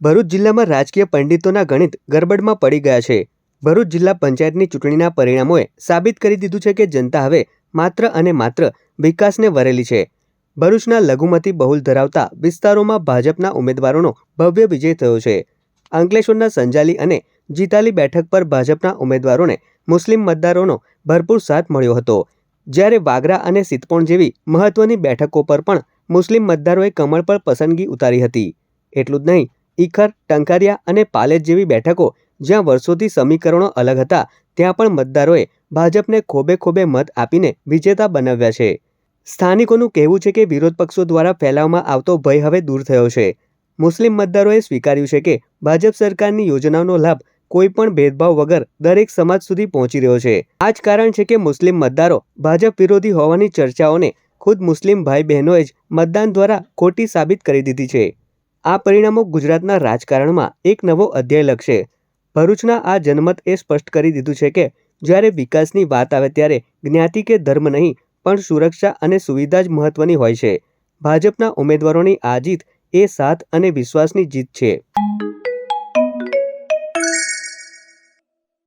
ભરૂચ જિલ્લામાં રાજકીય પંડિતોના ગણિત ગરબડમાં પડી ગયા છે। ભરૂચ જિલ્લા પંચાયતની ચૂંટણીના પરિણામોએ સાબિત કરી દીધું છે કે જનતા હવે માત્ર અને માત્ર વિકાસને વરેલી છે। ભરૂચના લઘુમતી બહુલ ધરાવતા વિસ્તારોમાં ભાજપના ઉમેદવારોનો ભવ્ય વિજય થયો છે। અંકલેશ્વરના સંજાલી અને જીતાલી બેઠક પર ભાજપના ઉમેદવારોને મુસ્લિમ મતદારોનો ભરપૂર સાથ મળ્યો હતો, જ્યારે વાગરા અને સિતપોણ જેવી મહત્વની બેઠકો પર પણ મુસ્લિમ મતદારોએ કમળ પર પસંદગી ઉતારી હતી। એટલું જ નહીં, ઈખર, ટંકારિયા અને પાલેજ જેવી બેઠકો જ્યાં વર્ષોથી સમીકરણો અલગ હતા, ત્યાં પણ મતદારોએ ભાજપને ખોબે ખોબે મત આપીને વિજેતા બનાવ્યા છે। સ્થાનિકોનું કહેવું છે કે વિરોધ પક્ષો દ્વારા ફેલાવવામાં આવતો ભય હવે દૂર થયો છે। મુસ્લિમ મતદારોએ સ્વીકાર્યું છે કે ભાજપ સરકારની યોજનાઓનો લાભ કોઈ પણ ભેદભાવ વગર દરેક સમાજ સુધી પહોંચી રહ્યો છે। આ જ કારણ છે કે મુસ્લિમ મતદારો ભાજપ વિરોધી હોવાની ચર્ચાઓને ખુદ મુસ્લિમ ભાઈ બહેનોએ જ મતદાન દ્વારા ખોટી સાબિત કરી દીધી છે। આ પરિણામો ગુજરાતના રાજકારણમાં એક નવો અધ્યાય લખશે। ભરૂચના આ જનમત એ સ્પષ્ટ કરી દીધું છે કે જ્યારે વિકાસની વાત આવે ત્યારે જ્ઞાતિ કે ધર્મ નહીં, પણ સુરક્ષા અને સુવિધા જ મહત્વની હોય છે। ભાજપના ઉમેદવારોની આ જીત એ સાથ અને વિશ્વાસની જીત છે।